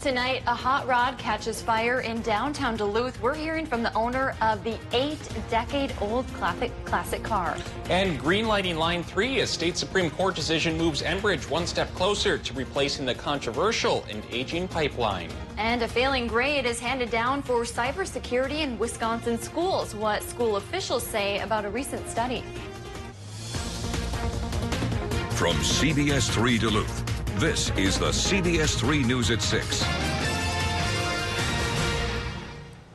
Tonight, a hot rod catches fire in downtown Duluth. We're hearing from the owner of the 8-decade-old classic car. And greenlighting Line 3, a state Supreme Court decision moves Enbridge one step closer to replacing the controversial and aging pipeline. And a failing grade is handed down for cybersecurity in Wisconsin schools. What school officials say about a recent study. From CBS3 Duluth, this is the CBS3 News at 6.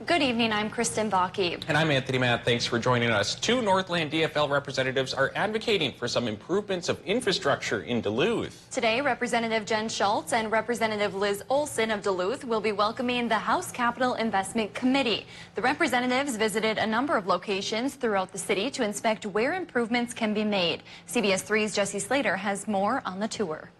Good evening, I'm Kristen Bakke. And I'm Anthony Matt. Thanks for joining us. Two Northland DFL representatives are advocating for some improvements of infrastructure in Duluth. Today, Representative Jen Schultz and Representative Liz Olson of Duluth will be welcoming the House Capital Investment Committee. The representatives visited a number of locations throughout the city to inspect where improvements can be made. CBS 3's Jesse Slater has more on the tour.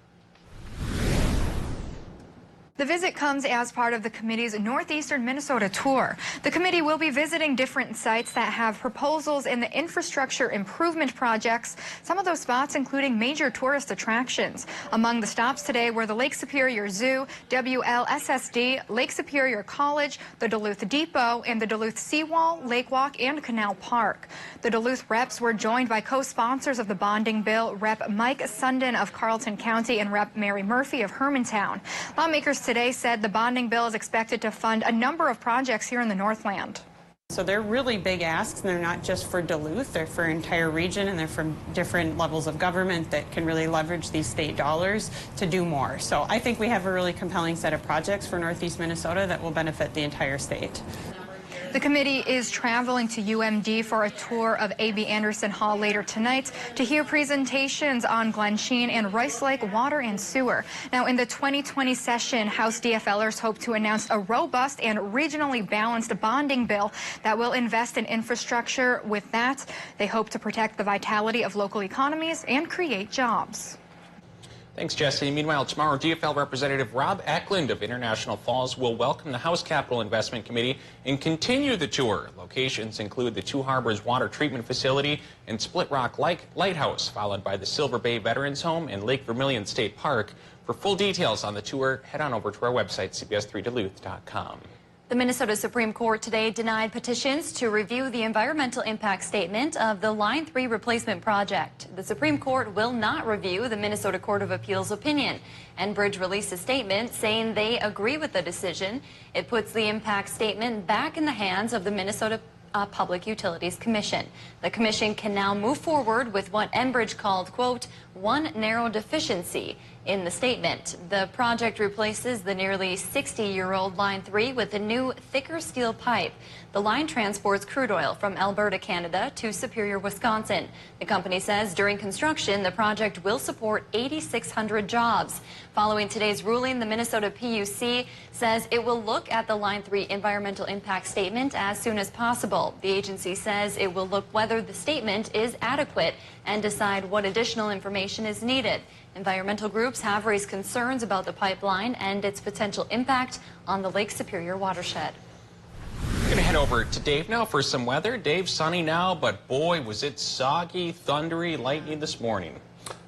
The visit comes as part of the committee's Northeastern Minnesota tour. The committee will be visiting different sites that have proposals in the infrastructure improvement projects, some of those spots including major tourist attractions. Among the stops today were the Lake Superior Zoo, WLSSD, Lake Superior College, the Duluth Depot, and the Duluth Seawall, Lake Walk, and Canal Park. The Duluth reps were joined by co-sponsors of the bonding bill, Rep. Mike Sundin of Carleton County and Rep. Mary Murphy of Hermantown. Lawmakers today said the bonding bill is expected to fund a number of projects here in the Northland. So they're really big asks, and they're not just for Duluth, they're for entire region, and they're from different levels of government that can really leverage these state dollars to do more. So I think we have a really compelling set of projects for Northeast Minnesota that will benefit the entire state. The committee is traveling to UMD for a tour of A.B. Anderson Hall later tonight to hear presentations on Glen Sheen and Rice Lake water and sewer. Now, in the 2020 session, House DFLers hope to announce a robust and regionally balanced bonding bill that will invest in infrastructure. With that, they hope to protect the vitality of local economies and create jobs. Thanks, Jesse. Meanwhile, tomorrow, DFL Representative Rob Eklund of International Falls will welcome the House Capital Investment Committee and continue the tour. Locations include the Two Harbors Water Treatment Facility and Split Rock Lighthouse, followed by the Silver Bay Veterans Home and Lake Vermilion State Park. For full details on the tour, head on over to our website, cbs3duluth.com. The Minnesota Supreme Court today denied petitions to review the environmental impact statement of the Line 3 replacement project. The Supreme Court will not review the Minnesota Court of Appeals opinion. Enbridge released a statement saying they agree with the decision. It puts the impact statement back in the hands of the Minnesota Public Utilities Commission. The commission can now move forward with what Enbridge called, quote, one narrow deficiency in the statement. The project replaces the nearly 60-year-old Line 3 with a new, thicker steel pipe. The line transports crude oil from Alberta, Canada to Superior, Wisconsin. The company says during construction, the project will support 8,600 jobs. Following today's ruling, the Minnesota PUC says it will look at the Line 3 environmental impact statement as soon as possible. The agency says it will look whether the statement is adequate and decide what additional information is needed. Environmental groups have raised concerns about the pipeline and its potential impact on the Lake Superior watershed. We're going to head over to Dave now for some weather. Dave, sunny now, but boy, was it soggy, thundery, lightning this morning.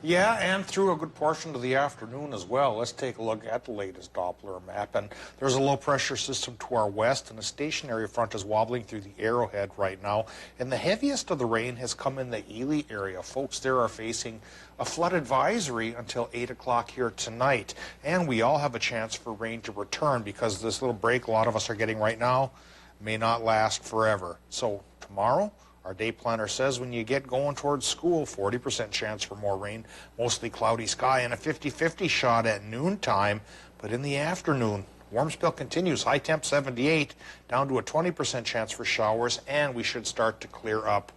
Yeah, and through a good portion of the afternoon as well. Let's take a look at the latest Doppler map. And there's a low-pressure system to our west, and a stationary front is wobbling through the Arrowhead right now. And the heaviest of the rain has come in the Ely area. Folks there are facing a flood advisory until 8 o'clock here tonight. And we all have a chance for rain to return because this little break a lot of us are getting right now may not last forever. So tomorrow, our day planner says when you get going towards school, 40% chance for more rain, mostly cloudy sky, and a 50-50 shot at noontime. But in the afternoon, warm spell continues, high temp 78, down to a 20% chance for showers, and we should start to clear up.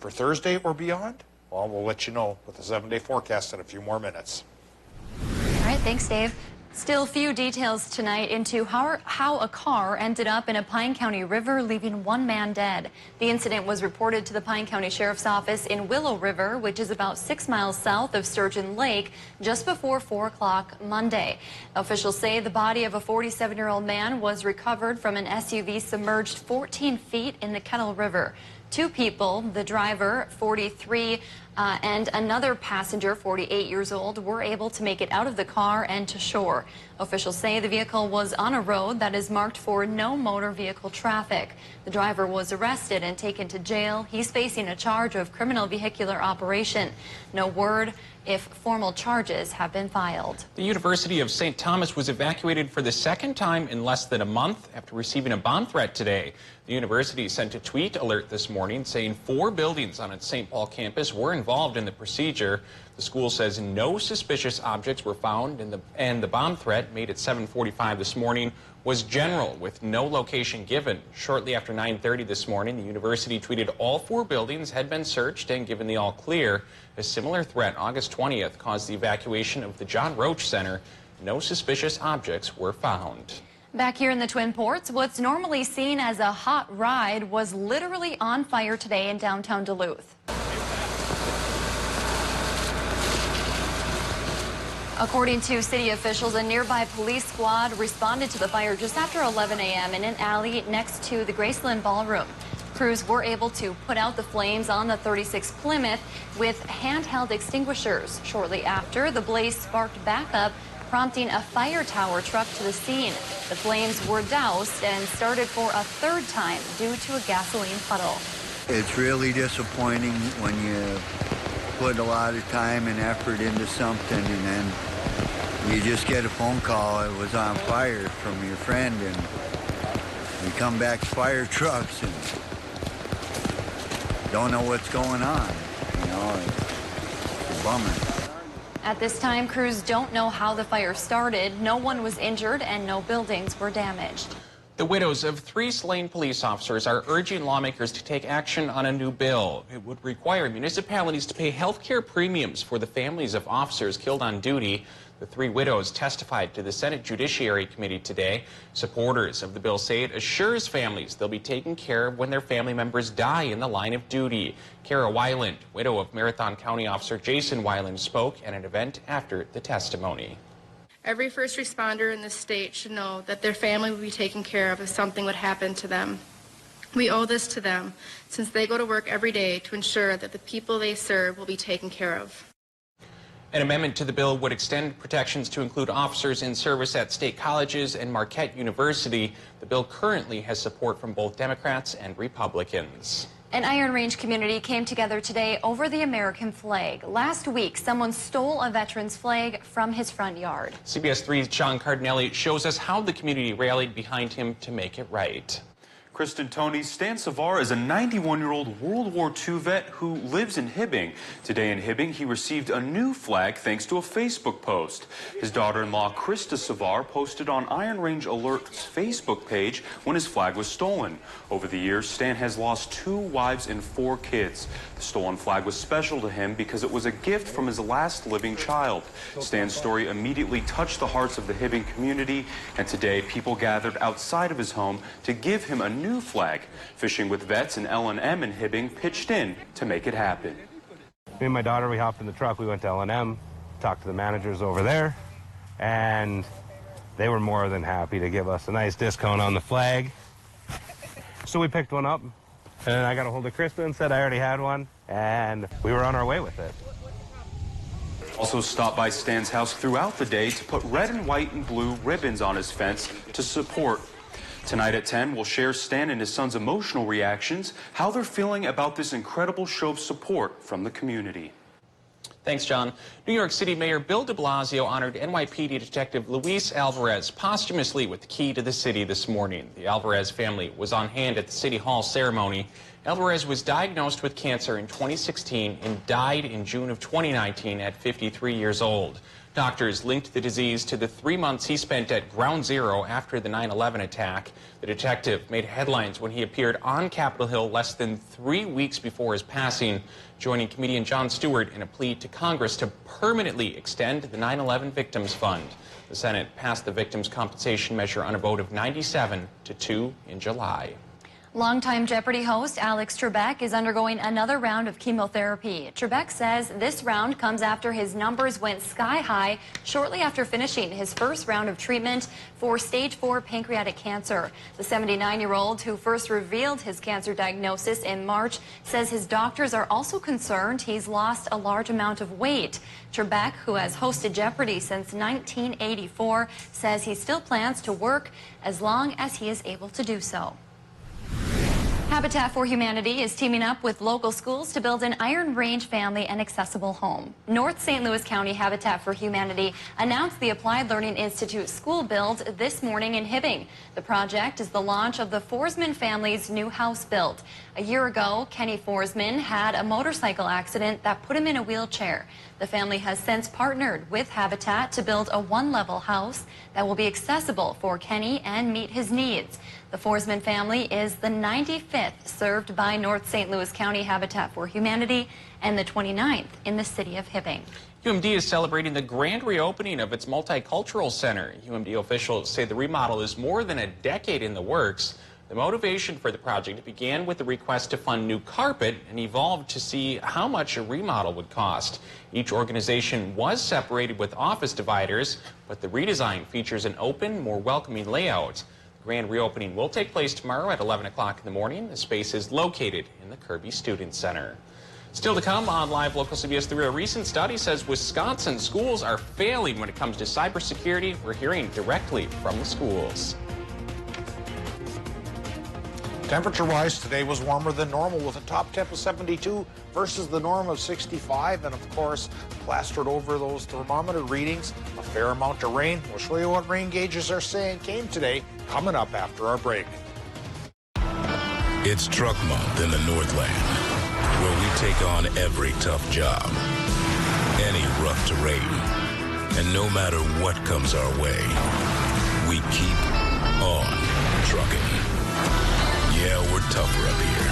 For Thursday or beyond, well, we'll let you know with the 7-day forecast in a few more minutes. All right, thanks, Dave. Still few details tonight into how a car ended up in a Pine County river, leaving one man dead. The incident was reported to the Pine County Sheriff's Office in Willow River, which is about 6 miles south of Sturgeon Lake, just before 4 o'clock Monday. Officials say the body of a 47-year-old man was recovered from an SUV submerged 14 feet in the Kettle River. Two people, the driver, 43 and another passenger, 48 years old, were able to make it out of the car and to shore. Officials say the vehicle was on a road that is marked for no motor vehicle traffic. The driver was arrested and taken to jail. He's facing a charge of criminal vehicular operation. No word if formal charges have been filed. The University of St. Thomas was evacuated for the second time in less than a month after receiving a bomb threat today. The university sent a tweet alert this morning saying 4 buildings on its St. Paul campus were involved in the procedure. The school says no suspicious objects were found, and the bomb threat made at 7:45 this morning was general with no location given. Shortly after 9:30 this morning, the university tweeted all 4 buildings had been searched and given the all clear. A similar threat August 20th caused the evacuation of the John Roach Center. No suspicious objects were found. Back here in the Twin Ports, what's normally seen as a hot ride was literally on fire today in downtown Duluth. According to city officials, a nearby police squad responded to the fire just after 11 a.m. in an alley next to the Graceland Ballroom. Crews were able to put out the flames on the 36 Plymouth with handheld extinguishers. Shortly after, the blaze sparked back up, prompting a fire tower truck to the scene. The flames were doused and started for a third time due to a gasoline puddle. It's really disappointing when you put a lot of time and effort into something and then you just get a phone call, it was on fire from your friend, and you come back to fire trucks and don't know what's going on. You know, it's a bummer. At this time, crews don't know how the fire started. No one was injured and no buildings were damaged. The widows of 3 slain police officers are urging lawmakers to take action on a new bill. It would require municipalities to pay health care premiums for the families of officers killed on duty. The 3 widows testified to the Senate Judiciary Committee today. Supporters of the bill say it assures families they'll be taken care of when their family members die in the line of duty. Kara Weiland, widow of Marathon County Officer Jason Weiland, spoke at an event after the testimony. Every first responder in this state should know that their family will be taken care of if something would happen to them. We owe this to them since they go to work every day to ensure that the people they serve will be taken care of. An amendment to the bill would extend protections to include officers in service at state colleges and Marquette University. The bill currently has support from both Democrats and Republicans. An Iron Range community came together today over the American flag. Last week, someone stole a veteran's flag from his front yard. CBS 3's John Cardinelli shows us how the community rallied behind him to make it right. Kristen Tony, Stan Savar is a 91-year-old World War II vet who lives in Hibbing. Today in Hibbing, he received a new flag thanks to a Facebook post. His daughter-in-law, Krista Savar, posted on Iron Range Alert's Facebook page when his flag was stolen. Over the years, Stan has lost 2 wives and 4 kids. The stolen flag was special to him because it was a gift from his last living child. Stan's story immediately touched the hearts of the Hibbing community, and today people gathered outside of his home to give him a new flag. Fishing with Vets and L&M in Hibbing pitched in to make it happen. Me and my daughter, we hopped in the truck, we went to L&M, talked to the managers over there, and they were more than happy to give us a nice discount on the flag. So we picked one up, and I got a hold of Krista and said I already had one, and we were on our way with it. Also stopped by Stan's house throughout the day to put red and white and blue ribbons on his fence to support. Tonight at 10, we'll share Stan and his son's emotional reactions, how they're feeling about this incredible show of support from the community. Thanks, John. New York City Mayor Bill de Blasio honored NYPD Detective Luis Alvarez posthumously with the key to the city this morning. The Alvarez family was on hand at the City Hall ceremony. Alvarez was diagnosed with cancer in 2016 and died in June of 2019 at 53 years old. Doctors linked the disease to the 3 months he spent at Ground Zero after the 9/11 attack. The detective made headlines when he appeared on Capitol Hill less than 3 weeks before his passing, joining comedian Jon Stewart in a plea to Congress to permanently extend the 9/11 Victims Fund. The Senate passed the victims' compensation measure on a vote of 97 to 2 in July. Longtime Jeopardy host Alex Trebek is undergoing another round of chemotherapy. Trebek says this round comes after his numbers went sky high shortly after finishing his first round of treatment for stage 4 pancreatic cancer. The 79-year-old who first revealed his cancer diagnosis in March says his doctors are also concerned he's lost a large amount of weight. Trebek, who has hosted Jeopardy since 1984, says he still plans to work as long as he is able to do so. Habitat for Humanity is teaming up with local schools to build an Iron Range family and accessible home. North St. Louis County Habitat for Humanity announced the Applied Learning Institute school build this morning in Hibbing. The project is the launch of the Forsman family's new house build. A year ago, Kenny Forsman had a motorcycle accident that put him in a wheelchair. The family has since partnered with Habitat to build a one-level house that will be accessible for Kenny and meet his needs. The Forsman family is the 95th served by North St. Louis County Habitat for Humanity and the 29th in the city of Hibbing. UMD is celebrating the grand reopening of its multicultural center. UMD officials say the remodel is more than a decade in the works. The motivation for the project began with the request to fund new carpet and evolved to see how much a remodel would cost. Each organization was separated with office dividers, but the redesign features an open, more welcoming layout. The grand reopening will take place tomorrow at 11 o'clock in the morning. The space is located in the Kirby Student Center. Still to come on Live Local CBS 3, a recent study says Wisconsin schools are failing when it comes to cybersecurity. We're hearing directly from the schools. Temperature-wise, today was warmer than normal with a top temp of 72 versus the norm of 65. And, of course, plastered over those thermometer readings, a fair amount of rain. We'll show you what rain gauges are saying came today, coming up after our break. It's Truck Month in the Northland, where we take on every tough job, any rough terrain, and no matter what comes our way, we keep on trucking. Yeah, we're tougher up here,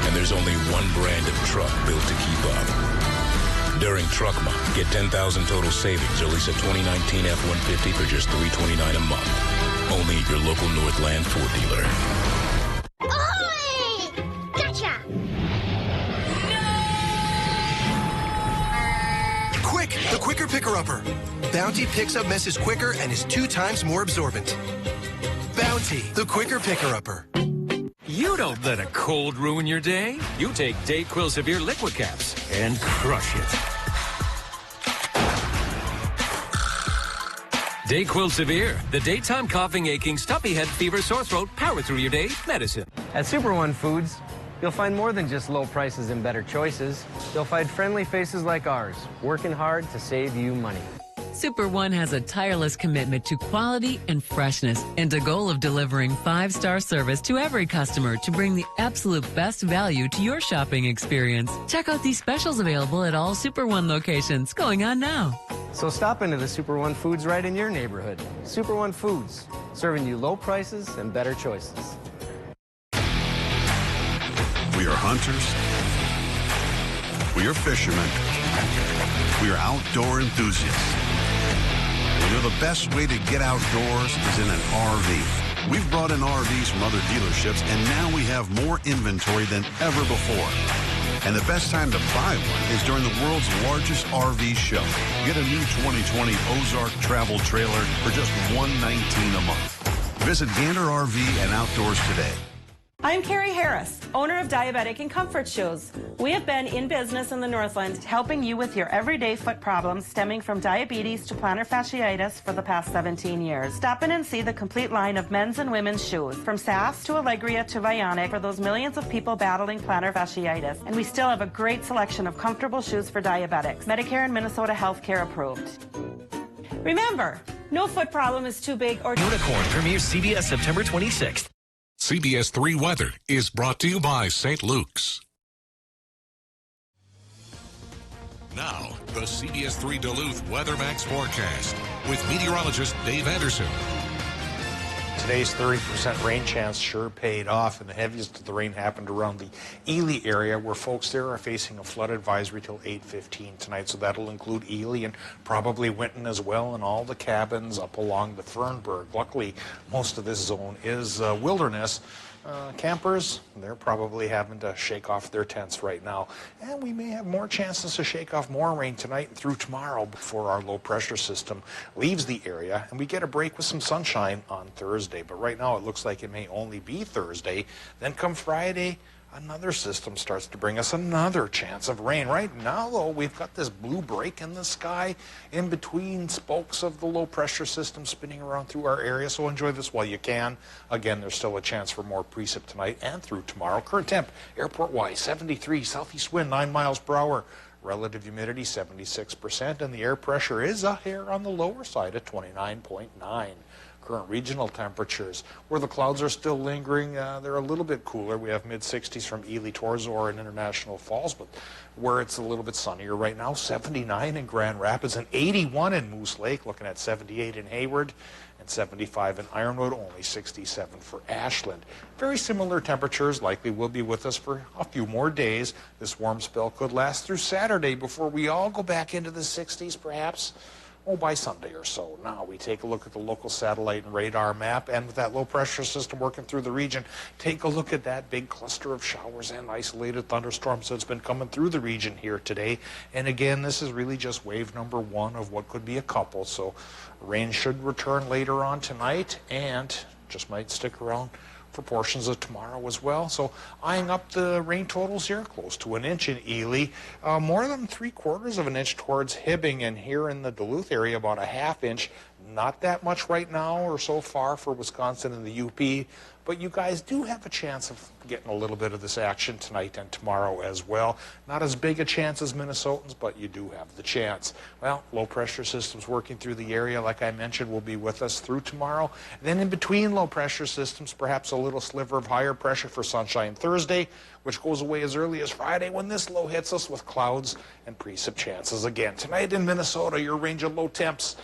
and there's only one brand of truck built to keep up. During Truck Month, get $10,000 total savings or lease a 2019 F-150 for just $329 a month. Only at your local Northland Ford dealer. Ahoy! Gotcha! Quick, the quicker picker-upper. Bounty picks up messes quicker and is 2 times more absorbent. Bounty, the quicker picker-upper. You don't let a cold ruin your day. You take DayQuil Severe Liquid Caps and crush it. DayQuil Severe, the daytime coughing, aching, stuffy head, fever, sore throat, power through your day medicine. At Super One Foods, you'll find more than just low prices and better choices. You'll find friendly faces like ours, working hard to save you money. Super One has a tireless commitment to quality and freshness and a goal of delivering 5-star service to every customer to bring the absolute best value to your shopping experience. Check out these specials available at all Super One locations going on now. So stop into the Super One Foods right in your neighborhood. Super One Foods, serving you low prices and better choices. We are hunters. We are fishermen. We are outdoor enthusiasts. We know the best way to get outdoors is in an RV. We've brought in RVs from other dealerships, and now we have more inventory than ever before. And the best time to buy one is during the world's largest RV show. Get a new 2020 Ozark travel trailer for just $119 a month. Visit Gander RV and Outdoors today. I'm Carrie Harris, owner of Diabetic and Comfort Shoes. We have been in business in the Northland helping you with your everyday foot problems stemming from diabetes to plantar fasciitis for the past 17 years. Stop in and see the complete line of men's and women's shoes, from SAS to Allegria to Vionic, for those millions of people battling plantar fasciitis. And we still have a great selection of comfortable shoes for diabetics, Medicare and Minnesota healthcare approved. Remember, no foot problem is too big or... Unicorn premieres CBS September 26th. CBS 3 weather is brought to you by St. Luke's. Now, the CBS 3 Duluth Weather Max forecast with meteorologist Dave Anderson. Today's 30% rain chance sure paid off, and the heaviest of the rain happened around the Ely area, where folks there are facing a flood advisory till 8:15 tonight. So that'll include Ely and probably Winton as well, and all the cabins up along the Fernburg. Luckily, most of this zone is wilderness. campers, they're probably having to shake off their tents right now. And we may have more chances to shake off more rain tonight and through tomorrow before our low pressure system leaves the area and we get a break with some sunshine on Thursday. But right now it looks like it may only be Thursday. Then come Friday, another system starts to bring us another chance of rain. Right now, though, we've got this blue break in the sky in between spokes of the low pressure system spinning around through our area, so enjoy this while you can. Again, there's still a chance for more precip tonight and through tomorrow. Current temp, airport-wise, 73, southeast wind, 9 miles per hour. Relative humidity, 76%, and the air pressure is a hair on the lower side at 29.9. Current regional temperatures, where the clouds are still lingering, they're a little bit cooler. We have mid-60s from Ely, Torzor, and International Falls, but where it's a little bit sunnier right now, 79 in Grand Rapids and 81 in Moose Lake, looking at 78 in Hayward and 75 in Ironwood, only 67 for Ashland. Very similar temperatures likely will be with us for a few more days. This warm spell could last through Saturday before we all go back into the 60s perhaps. By Sunday or so. Now we take a look at the local satellite and radar map, and with that low pressure system working through the region, take a look at that big cluster of showers and isolated thunderstorms that's been coming through the region here today. And again, this is really just wave number one of what could be a couple. So rain should return later on tonight and just might stick around for portions of tomorrow as well. So eyeing up the rain totals here, close to an inch in Ely, more than 3/4 of an inch towards Hibbing, and here in the Duluth area about a ½ inch. Not that much right now or so far for Wisconsin and the UP, but you guys do have a chance of getting a little bit of this action tonight and tomorrow as well. Not as big a chance as Minnesotans, but you do have the chance. Well, low pressure systems working through the area, like I mentioned, will be with us through tomorrow. Then in between low pressure systems, perhaps a little sliver of higher pressure for sunshine Thursday, which goes away as early as Friday when this low hits us with clouds and precip chances again. Tonight in Minnesota, your range of low temps,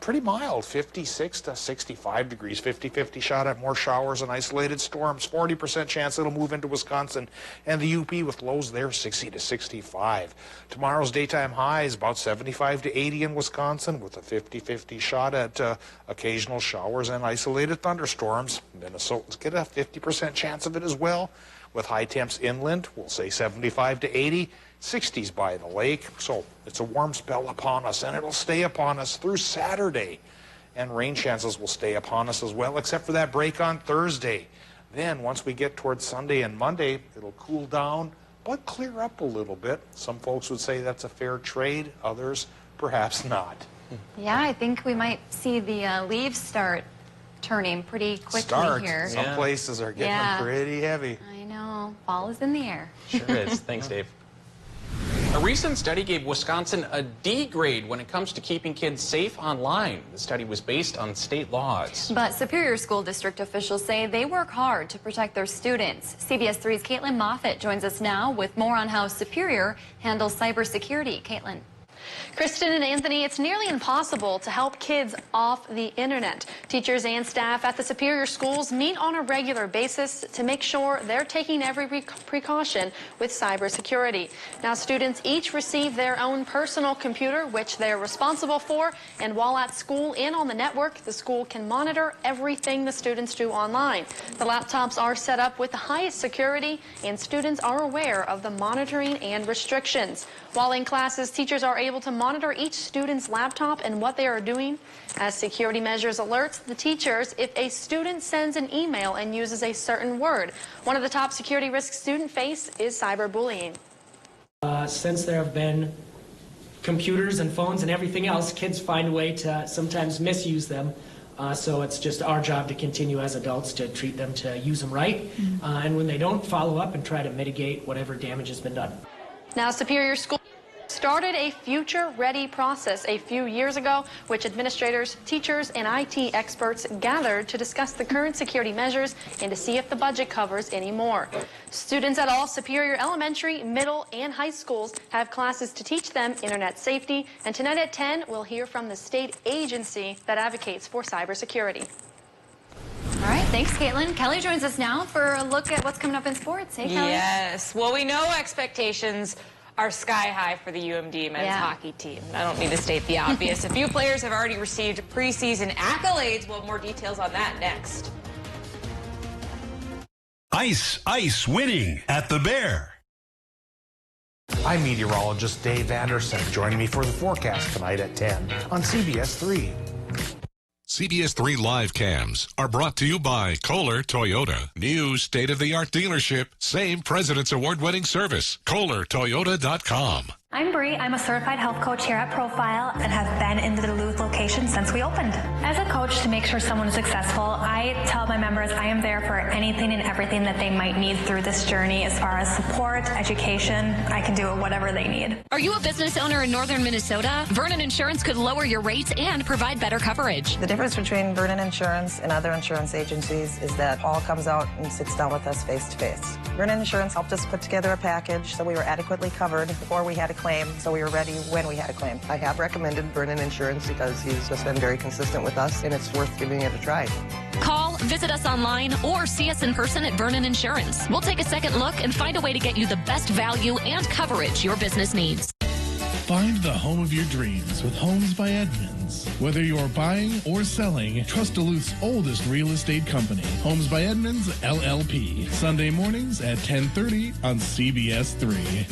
pretty mild, 56 to 65 degrees, 50-50 shot at more showers and isolated storms, 40% chance it'll move into Wisconsin and the UP with lows there 60 to 65. Tomorrow's daytime high is about 75 to 80 in Wisconsin with a 50-50 shot at occasional showers and isolated thunderstorms. Minnesotans get a 50% chance of it as well. With high temps inland, we'll say 75 to 80. 60s by the lake, so it's a warm spell upon us, and it'll stay upon us through Saturday. And rain chances will stay upon us as well, except for that break on Thursday. Then, once we get towards Sunday and Monday, it'll cool down, but clear up a little bit. Some folks would say that's a fair trade, others perhaps not. Yeah, I think we might see the leaves start turning pretty quickly here. Some places are getting pretty heavy. I know. Fall is in the air. Sure is. Thanks, Dave. A recent study gave Wisconsin a D grade when it comes to keeping kids safe online. The study was based on state laws. But Superior School District officials say they work hard to protect their students. CBS3's Caitlin Moffitt joins us now with more on how Superior handles cybersecurity. Caitlin. Kristen and Anthony, it's nearly impossible to help kids off the internet. Teachers and staff at the Superior schools meet on a regular basis to make sure they're taking every precaution with cybersecurity. Now, students each receive their own personal computer, which they're responsible for, and while at school and on the network, the school can monitor everything the students do online. The laptops are set up with the highest security, and students are aware of the monitoring and restrictions. While in classes, teachers are able to monitor each student's laptop and what they are doing. As security measures alerts the teachers if a student sends an email and uses a certain word. One of the top security risks students face is cyberbullying. Since there have been computers and phones and everything else, kids find a way to sometimes misuse them. So it's just our job to continue as adults to treat them to use them right. And when they don't, follow up and try to mitigate whatever damage has been done. Now, Superior School started a future-ready process a few years ago, which administrators, teachers, and IT experts gathered to discuss the current security measures and to see if the budget covers any more. Students at all Superior elementary, middle, and high schools have classes to teach them internet safety. And tonight at 10, we'll hear from the state agency that advocates for cybersecurity. All right, thanks, Caitlin. Kelly joins us now for a look at what's coming up in sports. Hey, Kelly. Yes. Well, we know expectations are sky high for the UMD men's hockey team. I don't need to state the obvious. A few players have already received preseason accolades. We'll have more details on that next. Ice winning at the Bear. I'm meteorologist Dave Anderson. Joining me for the forecast tonight at 10 on CBS3. CBS3 live cams are brought to you by Kohler Toyota. New state-of-the-art dealership. Same President's Award-winning service. KohlerToyota.com. I'm Bree. I'm a certified health coach here at Profile and have been in the Duluth location since we opened. As a coach, to make sure someone is successful, I tell my members I am there for anything and everything that they might need through this journey as far as support, education. I can do whatever they need. Are you a business owner in northern Minnesota? Vernon Insurance could lower your rates and provide better coverage. The difference between Vernon Insurance and other insurance agencies is that Paul comes out and sits down with us face to face. Vernon Insurance helped us put together a package so we were adequately covered before we had a claim, so we were ready when we had a claim. I have recommended Vernon Insurance because he's just been very consistent with us, and it's worth giving it a try. Call, visit us online, or see us in person at Vernon Insurance. We'll take a second look and find a way to get you the best value and coverage your business needs. Find the home of your dreams with Homes by Edmunds. Whether you're buying or selling, trust Duluth's oldest real estate company, Homes by Edmunds, LLP. Sunday mornings at 10:30 on CBS3.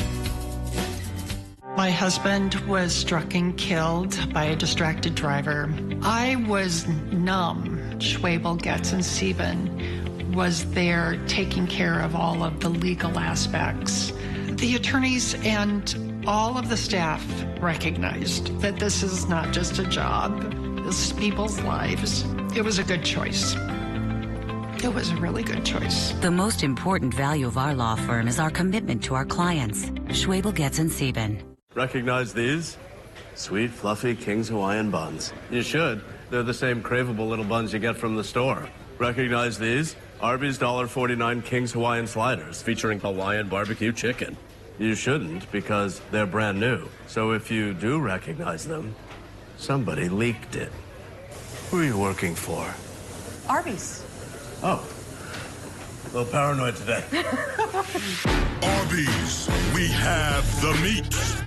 My husband was struck and killed by a distracted driver. I was numb. Schwabel, Getz, and Sieben was there taking care of all of the legal aspects. The attorneys and all of the staff recognized that this is not just a job, this is people's lives. It was a good choice. It was a really good choice. The most important value of our law firm is our commitment to our clients. Schwabel, Getz, and Sieben. Recognize these? Sweet, fluffy King's Hawaiian buns. You should. They're the same craveable little buns you get from the store. Recognize these? Arby's $1.49 King's Hawaiian sliders featuring Hawaiian barbecue chicken. You shouldn't because they're brand new. So if you do recognize them, somebody leaked it. Who are you working for? Arby's. Oh. A little paranoid today. Arby's, we have the meat.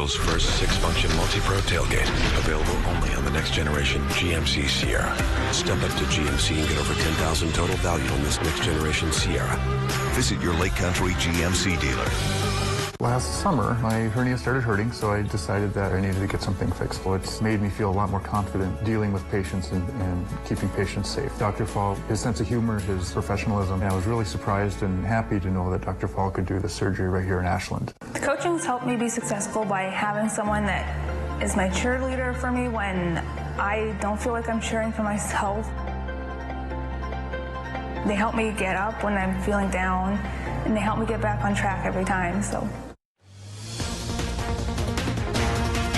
First six-function multi-pro tailgate, available only on the next generation GMC Sierra. Step up to GMC and get over $10,000 total value on this next generation Sierra. Visit your Lake Country GMC dealer. Last summer, my hernia started hurting, so I decided that I needed to get something fixed. Well, it's made me feel a lot more confident dealing with patients and keeping patients safe. Dr. Fall, his sense of humor, his professionalism, and I was really surprised and happy to know that Dr. Fall could do the surgery right here in Ashland. The coaching's helped me be successful by having someone that is my cheerleader for me when I don't feel like I'm cheering for myself. They help me get up when I'm feeling down, and they help me get back on track every time, so.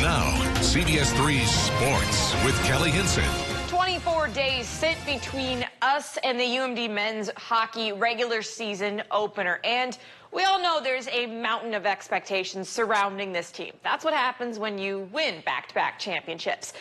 Now, CBS3 Sports with Kelly Hinson. 24 days sit between us and the UMD men's hockey regular season opener. And we all know there's a mountain of expectations surrounding this team. That's what happens when you win back-to-back championships.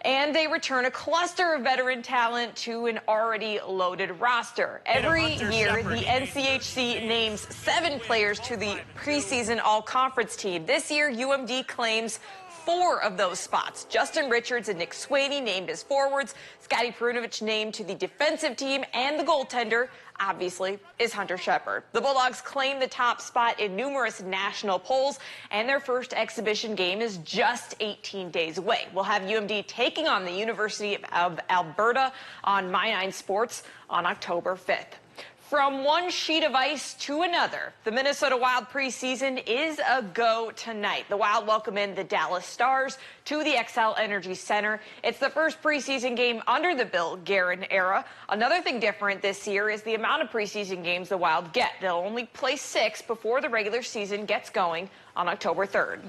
And they return a cluster of veteran talent to an already loaded roster. Every year, the NCHC names 7 players to the preseason all-conference team. This year, UMD claims 4 of those spots. Justin Richards and Nick Sweeney named as forwards. Scotty Perunovich named to the defensive team, and the goaltender, obviously, is Hunter Shepard. The Bulldogs claim the top spot in numerous national polls, and their first exhibition game is just 18 days away. We'll have UMD taking on the University of Alberta on My 9 Sports on October 5th. From one sheet of ice to another, the Minnesota Wild preseason is a go tonight. The Wild welcome in the Dallas Stars to the XL Energy Center. It's the first preseason game under the Bill Guerin era. Another thing different this year is the amount of preseason games the Wild get. They'll only play 6 before the regular season gets going on October 3rd.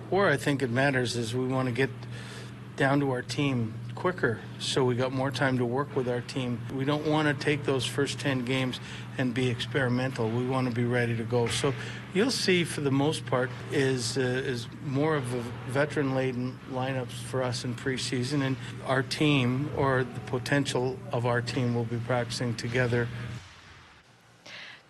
Where I think it matters is we want to get down to our team quicker, so we got more time to work with our team. We don't want to take those first 10 games and be experimental. We want to be ready to go. So you'll see, for the most part, is more of a veteran-laden lineups for us in preseason, and our team, or the potential of our team, will be practicing together.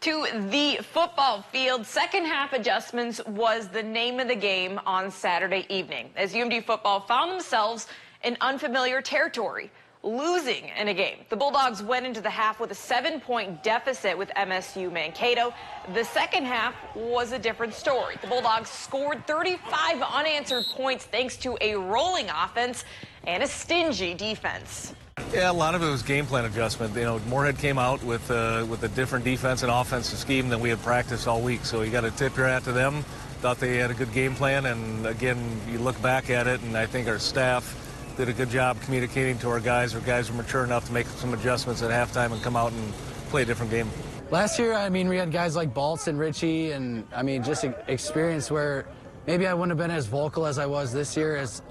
To the football field, second half adjustments was the name of the game on Saturday evening, as UMD football found themselves in unfamiliar territory, losing in a game. The Bulldogs went into the half with a 7-point deficit with MSU Mankato. The second half was a different story. The Bulldogs scored 35 unanswered points thanks to a rolling offense and a stingy defense. Yeah, a lot of it was game plan adjustment. You know, Moorhead came out with a different defense and offensive scheme than we had practiced all week. So you got to tip your hat to them. Thought they had a good game plan, and again, you look back at it, and I think our staff did a good job communicating to our guys. Our guys were mature enough to make some adjustments at halftime and come out and play a different game. Last year, I mean, we had guys like Baltz and Richie, and I mean, just experience where maybe I wouldn't have been as vocal as I was this year. As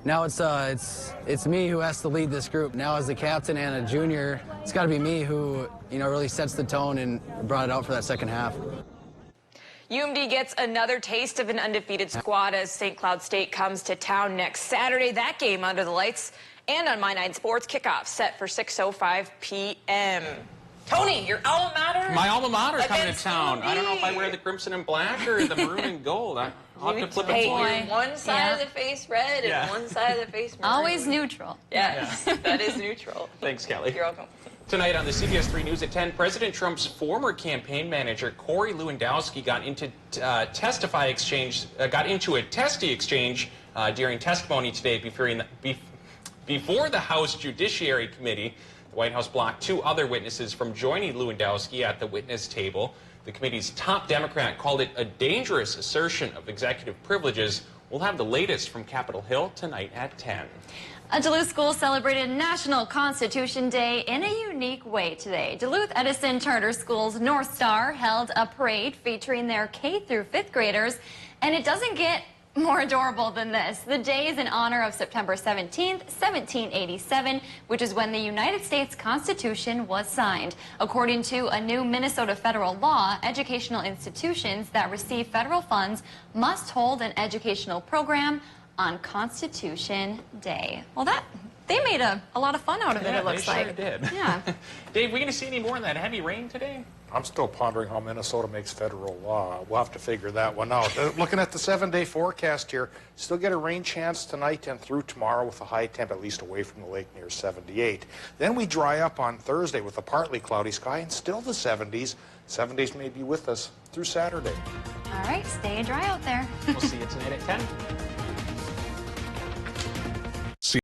now it's me who has to lead this group. Now as the captain and a junior, it's got to be me who, you know, really sets the tone and brought it out for that second half. UMD gets another taste of an undefeated squad as St. Cloud State comes to town next Saturday. That game under the lights and on My 9 Sports, kickoff set for 6:05 p.m. Tony, your alma mater? My alma mater coming to town. I don't know if I wear the crimson and black or the maroon and gold. I'll have to flip it for you. One side of the face red and one side of the face maroon. Always neutral. Yes, that is neutral. Thanks, Kelly. You're welcome. Tonight on the CBS3 News at 10, President Trump's former campaign manager, Corey Lewandowski, got into a testy exchange during testimony today before the House Judiciary Committee. The White House blocked 2 other witnesses from joining Lewandowski at the witness table. The committee's top Democrat called it a dangerous assertion of executive privileges. We'll have the latest from Capitol Hill tonight at 10. A Duluth school celebrated National Constitution Day in a unique way today. Duluth Edison Charter School's North Star held a parade featuring their K through 5th graders, and it doesn't get more adorable than this. The day is in honor of September 17th, 1787, which is when the United States Constitution was signed. According to a new Minnesota federal law, educational institutions that receive federal funds must hold an educational program on Constitution Day. Well, they made a lot of fun out of it, it looks like. They sure did. Yeah. Dave, we going to see any more of that heavy rain today? I'm still pondering how Minnesota makes federal law. We'll have to figure that one out. Looking at the 7-day forecast here, still get a rain chance tonight and through tomorrow with a high temp at least away from the lake near 78. Then we dry up on Thursday with a partly cloudy sky and still the 70s. 7 days may be with us through Saturday. All right, stay dry out there. We'll see you tonight at 10.